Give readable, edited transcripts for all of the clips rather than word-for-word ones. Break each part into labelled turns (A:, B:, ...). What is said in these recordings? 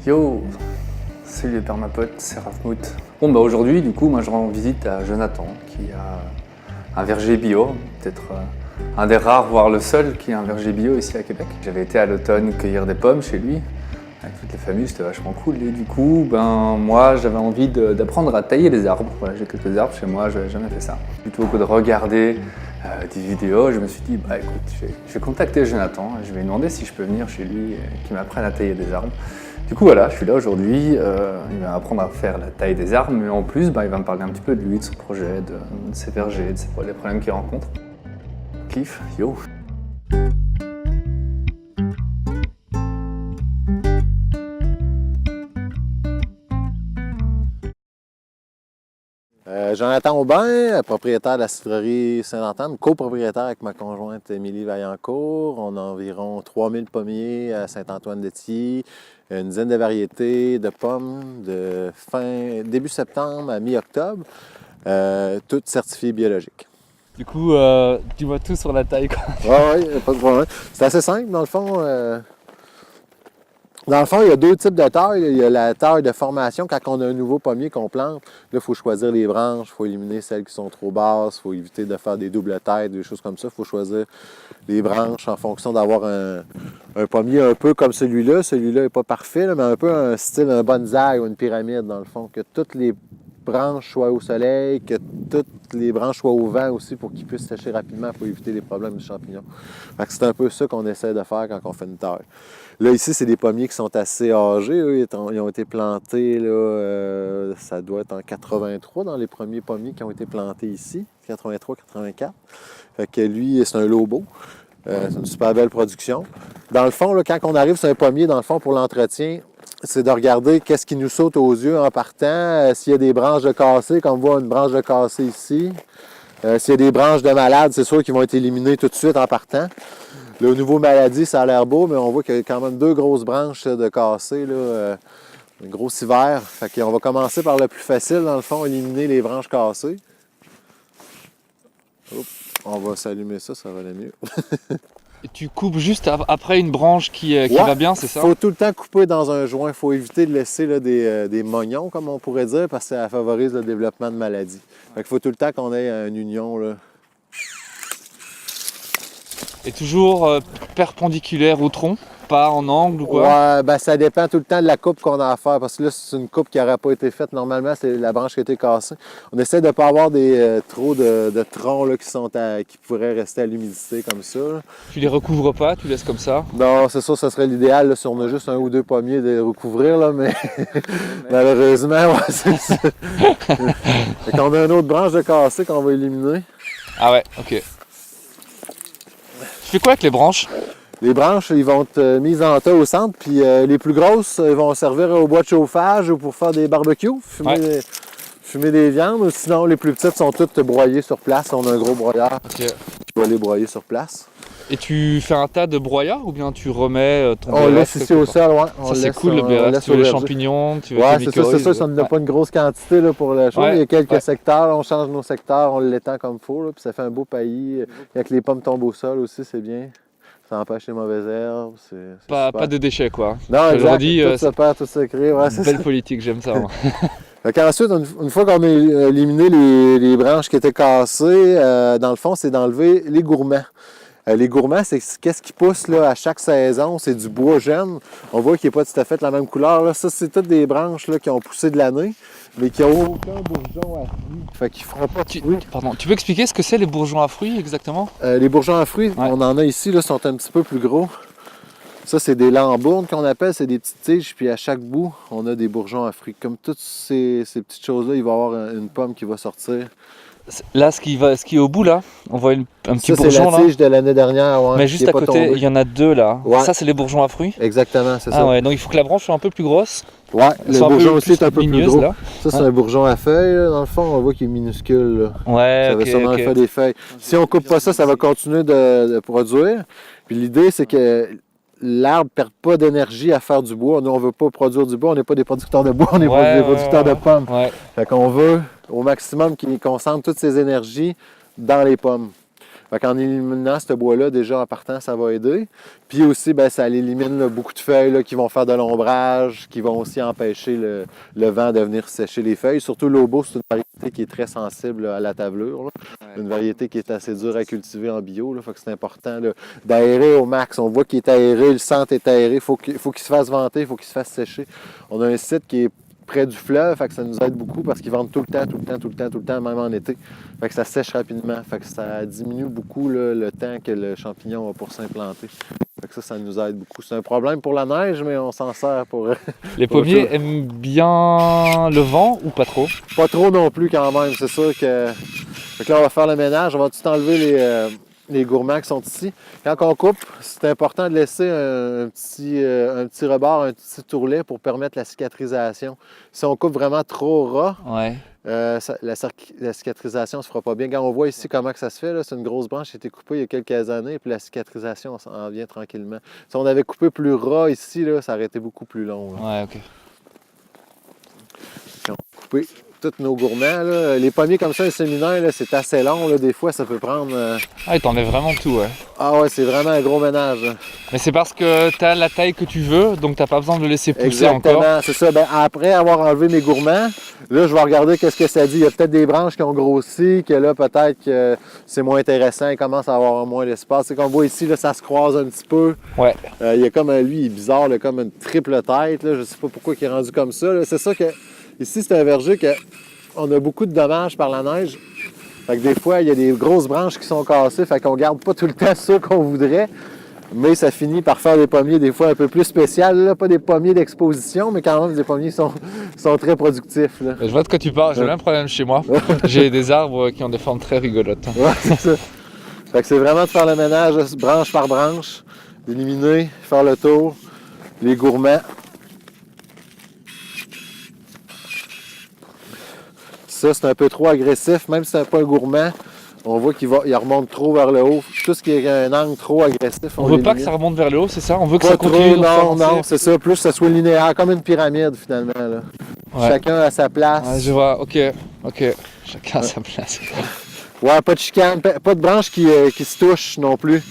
A: Yo, salut les permapotes, c'est Rafmout. Bon bah aujourd'hui du coup moi je rends visite à Jonathan qui a un verger bio, peut-être un des rares voire le seul qui a un verger bio ici à Québec. J'avais été à l'automne cueillir des pommes chez lui avec toute la famille, c'était vachement cool et du coup moi j'avais envie d'apprendre à tailler les arbres. Voilà, j'ai quelques arbres chez moi, je n'avais jamais fait ça. Plutôt que de regarder des vidéos, je me suis dit bah écoute, je vais contacter Jonathan, je vais lui demander si je peux venir chez lui et qu'il m'apprenne à tailler des arbres. Du coup voilà, je suis là aujourd'hui, il va apprendre à faire la taille des arbres, mais en plus il va me parler un petit peu de lui, de son projet, de ses vergers, des problèmes qu'il rencontre. Kiff, yo!
B: Jonathan Aubin, propriétaire de la cidrerie Saint-Antoine, copropriétaire avec ma conjointe Émilie Vaillancourt. On a environ 3000 pommiers à Saint-Antoine-de-Thiers, une dizaine de variétés de pommes de début septembre à mi-octobre, toutes certifiées biologiques.
C: Du coup, tu vois tout sur la taille, quoi.
B: Oui, pas de problème. C'est assez simple, dans le fond. Dans le fond, il y a deux types de tailles. Il y a la taille de formation. Quand on a un nouveau pommier qu'on plante, là, il faut choisir les branches, il faut éliminer celles qui sont trop basses, il faut éviter de faire des doubles têtes, des choses comme ça. Il faut choisir les branches en fonction d'avoir un pommier un peu comme celui-là. Celui-là n'est pas parfait, là, mais un peu un style, un bonsaï ou une pyramide, dans le fond. Que toutes les branches soient au soleil, que toutes les branches soient au vent aussi pour qu'ils puissent sécher rapidement pour éviter les problèmes du champignon. C'est un peu ça qu'on essaie de faire quand on fait une taille. Là, ici, c'est des pommiers qui sont assez âgés. Eux, ils ont été plantés, là, ça doit être en 83 dans les premiers pommiers qui ont été plantés ici, 83-84. Fait que lui, c'est un lobo. C'est une super belle production. Dans le fond, là, quand on arrive sur un pommier, dans le fond, pour l'entretien, c'est de regarder qu'est-ce qui nous saute aux yeux en partant. S'il y a des branches de cassé, comme on voit une branche de cassé ici. S'il y a des branches de malades, c'est sûr qu'ils vont être éliminés tout de suite en partant. Là, au niveau maladie, ça a l'air beau, mais on voit qu'il y a quand même deux grosses branches de cassé, là, un gros hiver. Fait qu'on va commencer par le plus facile, dans le fond, éliminer les branches cassées. Oups, on va s'allumer ça, ça va aller mieux.
C: Et tu coupes juste après une branche qui va bien, c'est ça?
B: Il faut tout le temps couper dans un joint. Il faut éviter de laisser là, des mognons, comme on pourrait dire, parce que ça favorise le développement de maladies. Il faut tout le temps qu'on ait une union, là.
C: Et toujours perpendiculaire au tronc, pas en angle ou quoi?
B: Ouais, ben ça dépend tout le temps de la coupe qu'on a à faire, parce que là, c'est une coupe qui n'aurait pas été faite. Normalement, c'est la branche qui a été cassée. On essaie de ne pas avoir trop de troncs là, qui pourraient rester à l'humidité comme ça. Là.
C: Tu les recouvres pas, tu laisses comme ça?
B: Non, c'est sûr, ça serait l'idéal là, si on a juste un ou deux pommiers de recouvrir, là, mais malheureusement, ouais, c'est ça. Fait qu'on a une autre branche de cassé qu'on va éliminer.
C: Ah ouais, ok. Tu fais quoi avec les branches?
B: Les branches, ils vont être mises en tas au centre, puis les plus grosses, ils vont servir au bois de chauffage ou pour faire des barbecues, fumer des viandes. Ou sinon, les plus petites sont toutes broyées sur place. On a un gros broyeur qui va les broyer sur place.
C: Et tu fais un tas de broyats ou bien tu remets ton
B: On laisse ici au sol, ouais.
C: Ça, c'est cool, le BRF. Tu veux les champignons, tu veux tes mycorhizes.
B: C'est ça, ça ne donne pas une grosse quantité là, pour la chose. Il y a quelques secteurs, on change nos secteurs, on l'étend comme il faut, là, puis ça fait un beau paillis. Quand les pommes tombent au sol aussi, c'est bien. Ça empêche les mauvaises herbes.
C: Pas de déchets, quoi.
B: Non,
C: je
B: exact.
C: Le redis,
B: tout se perd, tout se crée. Ouais,
C: c'est belle politique, j'aime ça.
B: Ensuite, une fois qu'on a éliminé les branches qui étaient cassées, dans le fond, c'est d'enlever les gourmands. Les gourmands, c'est qu'est-ce qui pousse là, à chaque saison. C'est du bois jeune. On voit qu'il n'est pas tout à fait de la même couleur. Là. Ça, c'est toutes des branches là, qui ont poussé de l'année, mais qui n'ont aucun bourgeon à fruits. Fait qu'ils feront pas de fruits.
C: Pardon, tu peux expliquer ce que c'est les bourgeons à fruits exactement?
B: Les bourgeons à fruits, on en a ici, là, sont un petit peu plus gros. Ça, c'est des lambournes qu'on appelle, c'est des petites tiges, puis à chaque bout, on a des bourgeons à fruits. Comme toutes ces petites choses-là, il va y avoir une pomme qui va sortir.
C: Là, ce qui est au bout, là, on voit un petit bourgeon, là.
B: Ça, c'est la tige de l'année dernière. Ouais,
C: mais juste à côté, il y en a deux, là. Ouais. Ça, c'est les bourgeons à fruits?
B: Exactement, c'est ça.
C: Ah ouais, donc il faut que la branche soit un peu plus grosse.
B: Ouais, le bourgeon aussi est un peu plus gros.
C: Là.
B: Ça, c'est un bourgeon à feuilles, là, dans le fond. On voit qu'il est minuscule. Là.
C: Ouais,
B: ça va sûrement faire des feuilles. Si on coupe pas ça, ça va continuer de produire. Puis l'idée, c'est que l'arbre ne perd pas d'énergie à faire du bois. Nous, on ne veut pas produire du bois. On n'est pas des producteurs de bois, on est des producteurs de pommes. Fait qu'on veut au maximum qu'il concentre toutes ses énergies dans les pommes. Fait qu'en éliminant ce bois-là, déjà en partant, ça va aider. Puis aussi, ben, ça élimine là, beaucoup de feuilles là, qui vont faire de l'ombrage, qui vont aussi empêcher le vent de venir sécher les feuilles. Surtout l'Obo, c'est une variété qui est très sensible là, à la tavelure. Là. Une variété qui est assez dure à cultiver en bio. Là. Fait que c'est important là, d'aérer au max. On voit qu'il est aéré, le centre est aéré. Il faut qu'il se fasse venter, il faut qu'il se fasse sécher. On a un site qui est près du fleuve, fait que ça nous aide beaucoup parce qu'ils vendent tout le temps, même en été. Fait que ça sèche rapidement. Fait que ça diminue beaucoup là, le temps que le champignon a pour s'implanter. Fait que ça nous aide beaucoup. C'est un problème pour la neige, mais on s'en sert pour...
C: Les
B: pour
C: pommiers
B: ça.
C: aiment bien le vent ou pas trop?
B: Pas trop non plus quand même, c'est sûr que... Fait que là, on va faire le ménage, on va tout enlever les gourmands qui sont ici. Quand on coupe, c'est important de laisser un petit rebord, un petit tourlet pour permettre la cicatrisation. Si on coupe vraiment trop ras,
C: Ouais.
B: la cicatrisation ne se fera pas bien. Quand on voit ici comment que ça se fait, c'est une grosse branche qui a été coupée il y a quelques années, puis la cicatrisation en vient tranquillement. Si on avait coupé plus ras ici, là, ça aurait été beaucoup plus long. Là.
C: Ouais, ok.
B: On a coupé tous nos gourmands. Là. Les pommiers comme ça, les séminaires, là, c'est assez long. Là. Des fois, ça peut prendre...
C: Ah, il t'enlève vraiment tout, ouais.
B: Ah ouais, c'est vraiment un gros ménage. Là.
C: Mais c'est parce que t'as la taille que tu veux, donc t'as pas besoin de le laisser pousser
B: Exactement,
C: encore.
B: c'est ça. Ben, après avoir enlevé mes gourmands, là, je vais regarder qu'est-ce que ça dit. Il y a peut-être des branches qui ont grossi, que là, peut-être que c'est moins intéressant, il commence à avoir moins d'espace. C'est qu'on voit ici, là, ça se croise un petit peu.
C: Ouais.
B: Il y a comme, lui, il est bizarre, là, comme une triple tête. Là. Je sais pas pourquoi il est rendu comme ça. Là. C'est ça que, ici, c'est un verger que on a beaucoup de dommages par la neige. Fait que des fois, il y a des grosses branches qui sont cassées, fait qu'on garde pas tout le temps ça qu'on voudrait. Mais ça finit par faire des pommiers des fois un peu plus spéciaux. Là, pas des pommiers d'exposition, mais quand même, des pommiers sont très productifs. Là.
C: Je vois de quoi tu parles, j'ai le même problème chez moi. J'ai des arbres qui ont des formes très rigolotes.
B: Ouais, c'est ça. Fait que c'est vraiment de faire le ménage branche par branche, d'éliminer, faire le tour, les gourmands. Ça, c'est un peu trop agressif, même si c'est pas un gourmand. On voit qu'il remonte trop vers le haut. Tout ce qui est un angle trop agressif,
C: On veut pas que ça remonte vers le haut, c'est ça? On veut que
B: pas
C: ça
B: trop,
C: continue
B: non, c'est ça. Plus que ça soit linéaire, comme une pyramide finalement. Là.
C: Ouais.
B: Chacun à sa place.
C: Ouais, je vois, ok. Chacun à sa place.
B: Ouais, pas de chicane, pas de branche qui se touche non plus.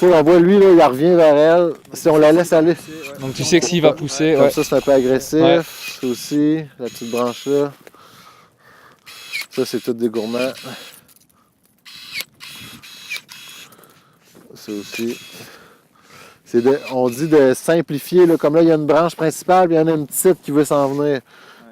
B: On voit lui, là, il revient vers elle. Si on la laisse aller.
C: Donc tu sais que s'il va pousser,
B: Comme
C: ouais.
B: ça, c'est un peu agressif.
C: Ouais.
B: Ça aussi, la petite branche là. Ça, c'est tout des gourmands. Ça aussi. On dit de simplifier, là, comme là, il y a une branche principale, puis il y en a une petite qui veut s'en venir.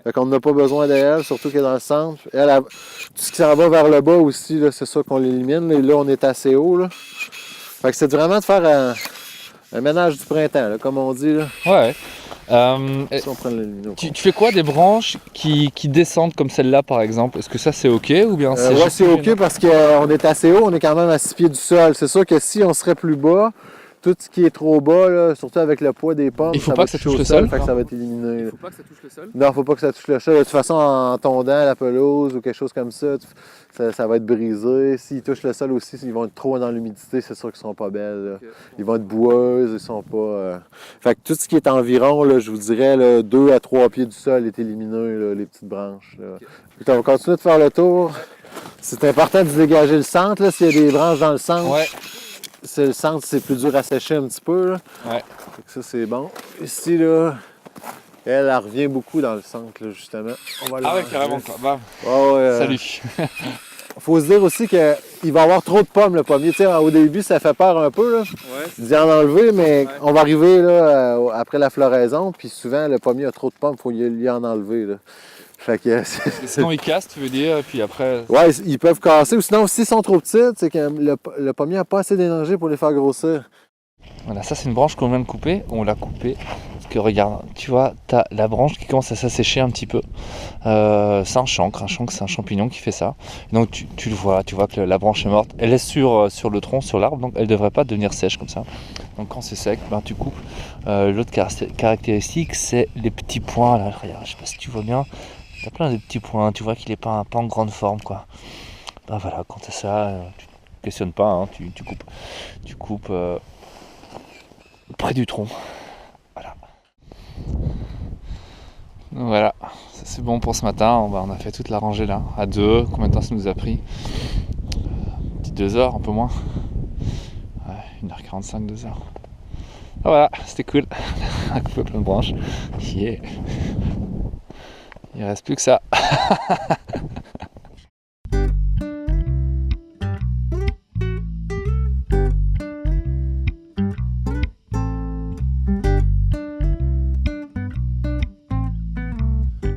B: Fait qu'on n'a pas besoin d'elle, surtout qu'elle est dans le centre. Elle, tout ce qui s'en va vers le bas aussi, là, c'est ça qu'on l'élimine. Et là, on est assez haut. Là. Fait que c'est vraiment de faire un ménage du printemps, là, comme on dit. Là.
C: Ouais.
B: Si on prend l'éliminer.
C: Tu fais quoi des branches qui descendent comme celle-là par exemple? Est-ce que ça c'est ok ou bien c'est
B: Ouais,
C: juste
B: c'est ok parce qu'on est assez haut, on est quand même à 6 pieds du sol. C'est sûr que si on serait plus bas, tout ce qui est trop bas, là, surtout avec le poids des pommes,
C: il faut
B: ça
C: pas
B: va
C: que ça
B: toucher
C: touche
B: au
C: le sol?
B: fait que ça va être éliminé. Là.
A: Faut pas que ça touche le sol.
B: Non, faut pas que ça touche le sol. De toute façon, en tondant la pelouse ou quelque chose comme ça, ça va être brisé. S'ils touchent le sol aussi, ils vont être trop dans l'humidité, c'est sûr qu'ils sont pas belles. Là.
A: Okay.
B: Ils vont être boueuses, ils sont pas... Fait que tout ce qui est environ, là, je vous dirais, là, 2 à 3 pieds du sol est éliminé, là, les petites branches. Là. Okay. On va continuer de faire le tour. C'est important de dégager le centre, là, s'il y a des branches dans le centre.
C: Ouais.
B: Le centre, c'est plus dur à sécher un petit peu. Là.
C: Ouais.
B: Fait que ça, c'est bon. Ici, là, elle revient beaucoup dans le centre, là, justement. On va
C: Ah ouais, carrément quoi. Bah, salut.
B: Faut se dire aussi qu'il va y avoir trop de pommes, le pommier. Tu sais, au début, ça fait peur un peu, là, d'y en enlever, mais on va arriver là, après la floraison, puis souvent, le pommier a trop de pommes, il faut lui en enlever. Là. Fait que,
C: sinon, ils cassent, tu veux dire, puis après...
B: Ouais, ils peuvent casser, ou sinon, s'ils sont trop petits, c'est que le pommier n'a pas assez d'énergie pour les faire grossir.
C: Voilà, ça c'est une branche qu'on vient de couper, on l'a coupée. Parce que regarde, tu vois, t'as la branche qui commence à s'assécher un petit peu. C'est un chancre c'est un champignon qui fait ça. Et donc tu le vois, tu vois que la branche est morte. Elle est sur le tronc, sur l'arbre, donc elle ne devrait pas devenir sèche comme ça. Donc quand c'est sec, ben, tu coupes. L'autre caractéristique, c'est les petits points. Là, regarde, je sais pas si tu vois bien. T'as plein de petits points, tu vois qu'il n'est pas en grande forme, quoi. Ben voilà, quand t'as ça, tu ne questionnes pas, hein, tu coupes. Tu coupes près du tronc. Voilà. Voilà, ça c'est bon pour ce matin. On a fait toute la rangée là, à deux. Combien de temps ça nous a pris? Petite 2 heures, un peu moins. Ouais, 1h45, 2 heures. Ah, voilà, c'était cool. Un coup plein de branches. Yeah. Il reste plus que ça.